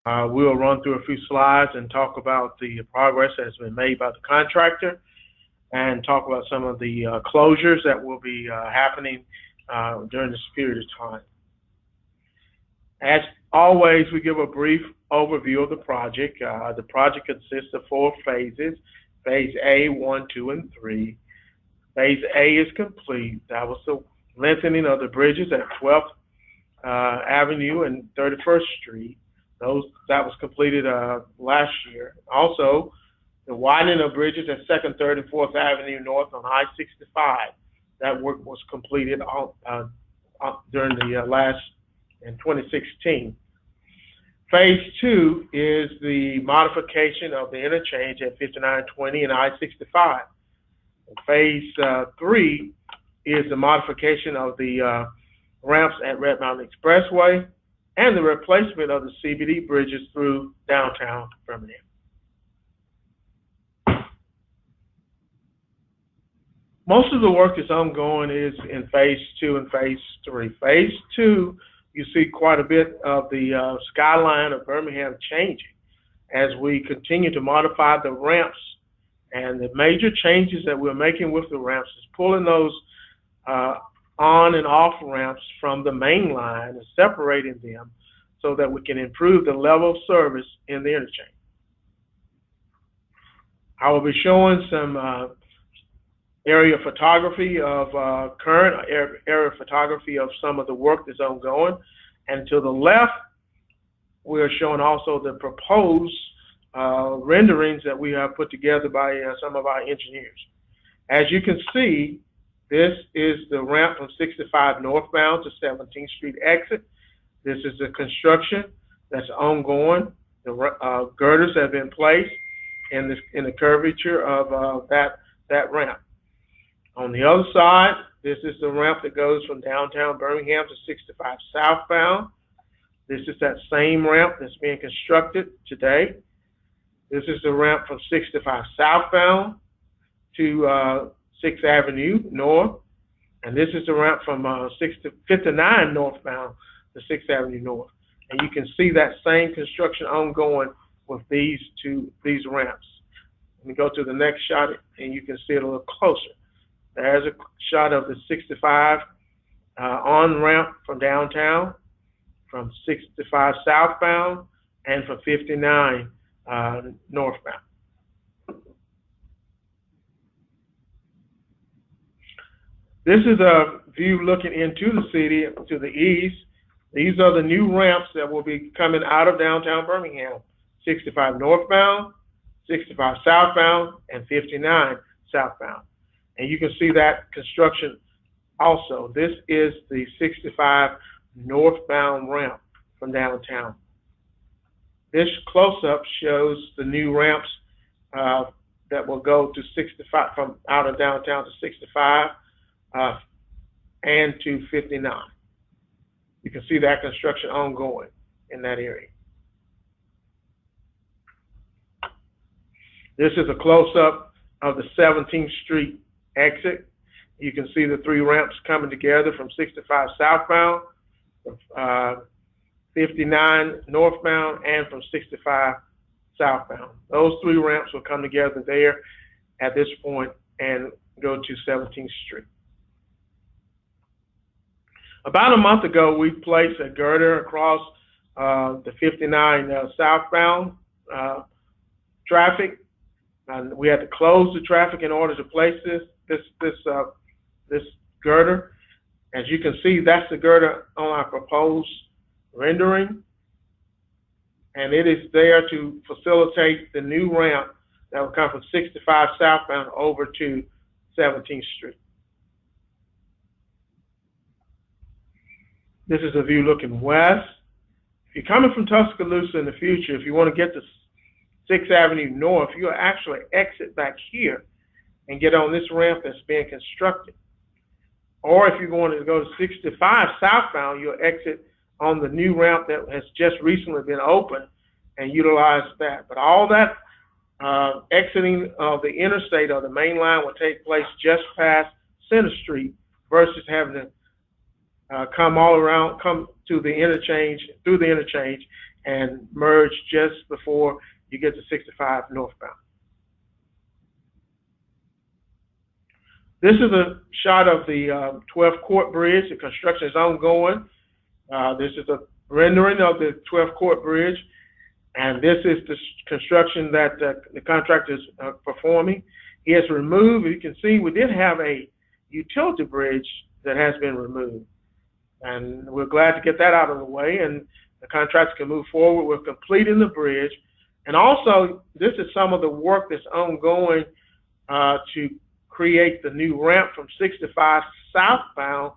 We'll run through a few slides and talk about the progress that has been made by the contractor and talk about some of the closures that will be happening during this period of time. As always, we give a brief overview of the project. The project consists of 4 phases: Phase A, 1, 2, and 3. Phase A is complete. That was the lengthening of the bridges at 12th Avenue and 31st Street. That was completed last year. Also, the widening of bridges at 2nd, 3rd, and 4th Avenue North on I-65. That work was completed during the in 2016. Phase 2 is the modification of the interchange at 5920 and I-65. Phase 3 is the modification of the ramps at Red Mountain Expressway and the replacement of the CBD bridges through downtown Birmingham. Most of the work that's ongoing is in Phase 2 and Phase 3. Phase 2, you see quite a bit of the skyline of Birmingham changing as we continue to modify the ramps. And the major changes that we're making with the ramps is pulling those on and off ramps from the main line and separating them so that we can improve the level of service in the interchange. I will be showing some area photography of current area photography of some of the work that's ongoing. And to the left, we're showing also the proposed renderings that we have put together by some of our engineers. As you can see, this is the ramp from 65 northbound to 17th Street exit. This is the construction that's ongoing. The girders have been placed in the curvature of that ramp. On the other side, this is the ramp that goes from downtown Birmingham to 65 southbound. This is that same ramp that's being constructed today. This is the ramp from 65 southbound to 6th Avenue North. And this is the ramp from 59 northbound to 6th Avenue North. And you can see that same construction ongoing with these ramps. Let me go to the next shot and you can see it a little closer. There's a shot of the 65 on-ramp from downtown, from 65 southbound, and from 59 northbound. This is a view looking into the city to the east. These are the new ramps that will be coming out of downtown Birmingham: 65 northbound, 65 southbound, and 59 southbound. And you can see that construction also. This is the 65 northbound ramp from downtown. This close-up shows the new ramps that will go to 65, from out of downtown to 65 and to 59. You can see that construction ongoing in that area. This is a close-up of the 17th Street exit. You can see the 3 ramps coming together from 65 southbound, 59 northbound, and from 65 southbound. Those 3 ramps will come together there at this point and go to 17th Street. About a month ago, we placed a girder across the 59 southbound traffic. And we had to close the traffic in order to place this girder. As you can see, that's the girder on our proposed rendering, and it is there to facilitate the new ramp that will come from 65 southbound over to 17th Street. This is a view looking west. If you're coming from Tuscaloosa in the future, if you want to get to 6th Avenue North, you'll actually exit back here and get on this ramp that's being constructed. Or if you're going to go to 65 southbound, you'll exit on the new ramp that has just recently been opened and utilize that. But all that exiting of the interstate or the main line will take place just past Center Street versus having to come all around, come to the interchange, through the interchange, and merge just before you get to 65 northbound. This is a shot of the 12th Court Bridge. The construction is ongoing. This is a rendering of the 12th Court Bridge, and this is the construction that the contractor is performing. He has removed, you can see, we did have a utility bridge that has been removed, and we're glad to get that out of the way, and the contractor can move forward with completing the bridge. And also, this is some of the work that's ongoing to create the new ramp from 65 southbound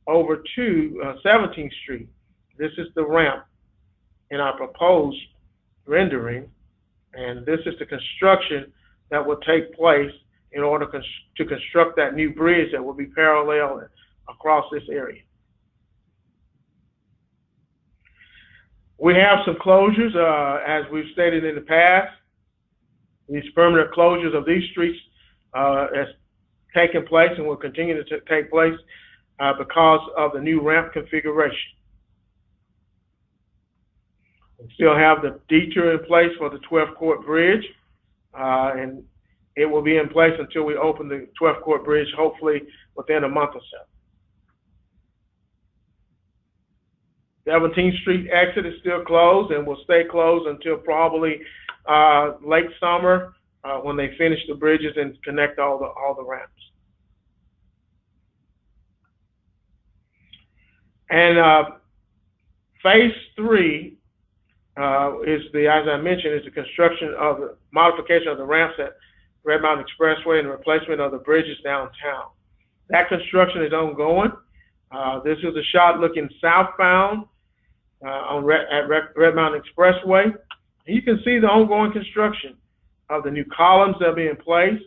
over to 17th Street. This is the ramp in our proposed rendering, and this is the construction that will take place in order to construct that new bridge that will be parallel across this area. We have some closures, as we've stated in the past. These permanent closures of these streets has taken place and will continue to take place because of the new ramp configuration. We still have the detour in place for the 12th Court Bridge, and it will be in place until we open the 12th Court Bridge, hopefully within a month or so. 17th Street exit is still closed and will stay closed until probably late summer when they finish the bridges and connect all the ramps. And phase 3 is as I mentioned, is the construction of the modification of the ramps at Red Mountain Expressway and the replacement of the bridges downtown. That construction is ongoing. This is a shot looking southbound at Red Mountain Expressway. And you can see the ongoing construction of the new columns that will be in place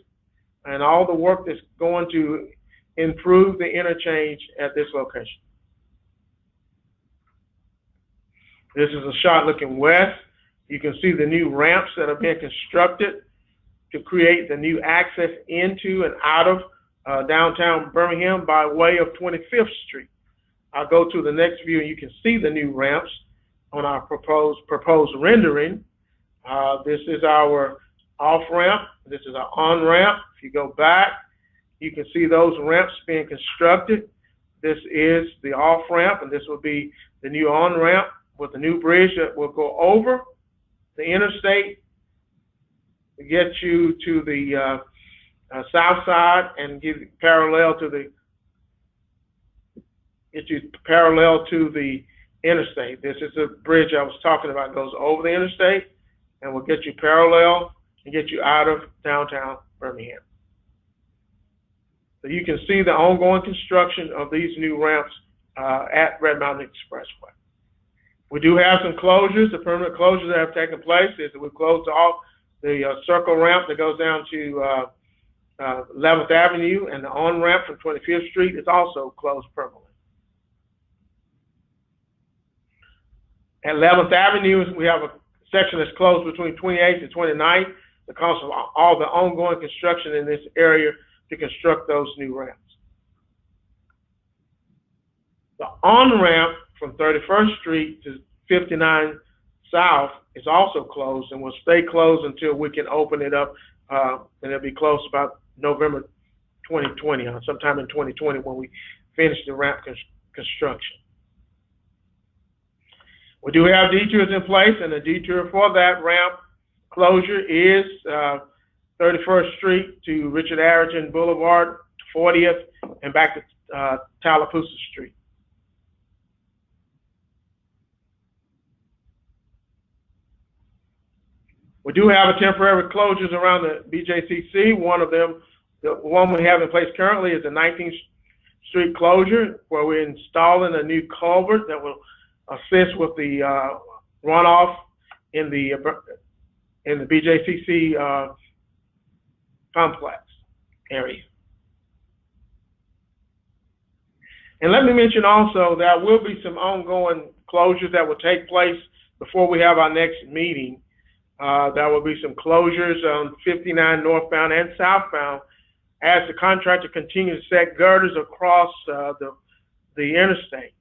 and all the work that's going to improve the interchange at this location. This is a shot looking west. You can see the new ramps that are being constructed to create the new access into and out of downtown Birmingham by way of 25th Street. I'll go to the next view and you can see the new ramps on our proposed rendering. This is our off-ramp. This is our on-ramp. If you go back, you can see those ramps being constructed. This is the off-ramp, and this will be the new on-ramp with the new bridge that will go over the interstate to get you to the south side and get you parallel to the interstate. This is the bridge I was talking about. It goes over the interstate and will get you parallel and get you out of downtown Birmingham. So you can see the ongoing construction of these new ramps at Red Mountain Expressway. We do have some closures. The permanent closures that have taken place is that we've closed off the circle ramp that goes down to 11th Avenue, and the on-ramp from 25th Street is also closed permanently. At 11th Avenue, we have a section that's closed between 28th and 29th because of all the ongoing construction in this area to construct those new ramps. The on-ramp from 31st Street to 59 South is also closed and will stay closed until we can open it up, and it'll be closed about November 2020, or sometime in 2020 when we finish the ramp construction. We do have detours in place, and the detour for that ramp closure is 31st Street to Richard Arrington Boulevard, 40th, and back to Tallapoosa Street. We do have a temporary closures around the BJCC. One of them, the one we have in place currently, is the 19th Street closure, where we're installing a new culvert that will assist with the runoff in the BJCC complex area. And let me mention also there will be some ongoing closures that will take place before we have our next meeting. There will be some closures on 59 northbound and southbound as the contractor continues to set girders across the interstate.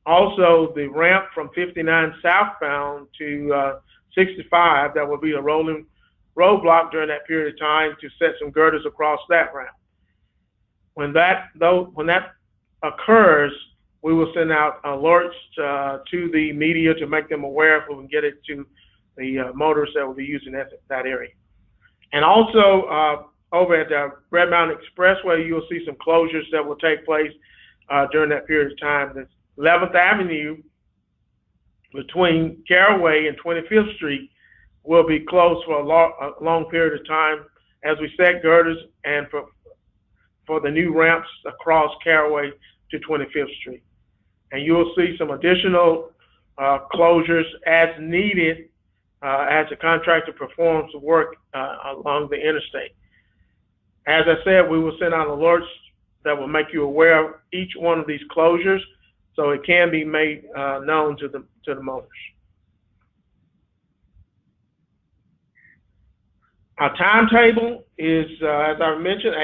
Also, the ramp from 59 southbound to 65, that will be a rolling roadblock during that period of time to set some girders across that ramp. When that occurs, we will send out alerts to the media to make them aware so we can get it to the motorists that will be using that area. And also, over at the Red Mountain Expressway, you'll see some closures that will take place during that period of time. The 11th Avenue between Caraway and 25th Street will be closed for a long period of time as we set girders and for the new ramps across Caraway to 25th Street. And you'll see some additional closures as needed as the contractor performs the work along the interstate. As I said, we will send out alerts that will make you aware of each one of these closures so it can be made known to the motorists. Our timetable is, as I mentioned,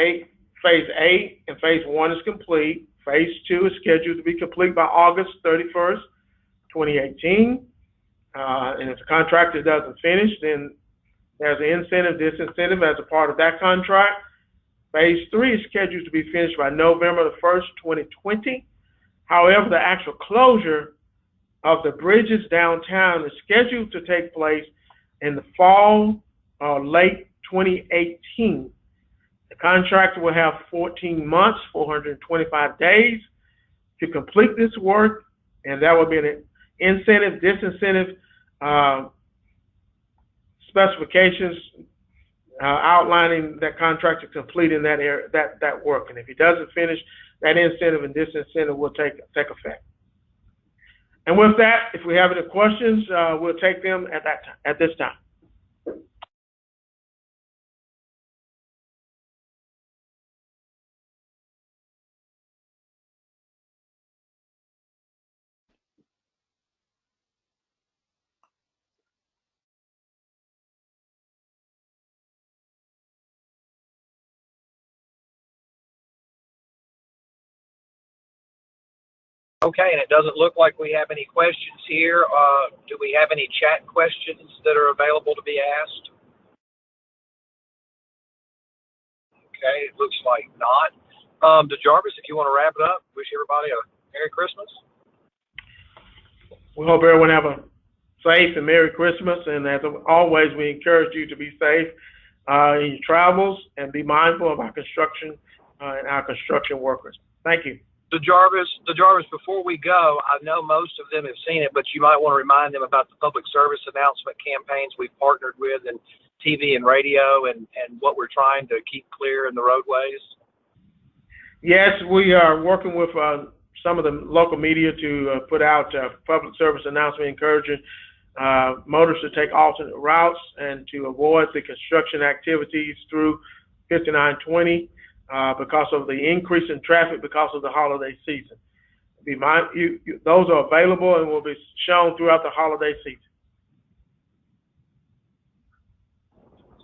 Phase A and Phase 1 is complete. Phase 2 is scheduled to be complete by August 31st, 2018. And if the contractor doesn't finish, then there's an incentive, disincentive as a part of that contract. Phase 3 is scheduled to be finished by November the 1st, 2020. However, the actual closure of the bridges downtown is scheduled to take place in the fall or late 2018. The contractor will have 14 months, 425 days to complete this work, and that will be an incentive, disincentive specifications outlining that contractor completing that area, that work. And if he doesn't finish, that incentive and disincentive will take effect. And with that, if we have any questions, we'll take them at this time. Okay, and it doesn't look like we have any questions here. Do we have any chat questions that are available to be asked? Okay, it looks like not. Jarvis, if you want to wrap it up, wish everybody a Merry Christmas. We hope everyone have a safe and Merry Christmas, and as always, we encourage you to be safe in your travels and be mindful of our construction and our construction workers. Thank you. Jarvis, before we go, I know most of them have seen it, but you might want to remind them about the public service announcement campaigns we've partnered with in TV and radio and what we're trying to keep clear in the roadways. Yes, we are working with some of the local media to put out public service announcement encouraging motorists to take alternate routes and to avoid the construction activities through 5920. Because of the increase in traffic because of the holiday season. Those are available and will be shown throughout the holiday season.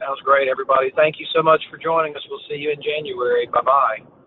Sounds great, everybody. Thank you so much for joining us. We'll see you in January. Bye-bye.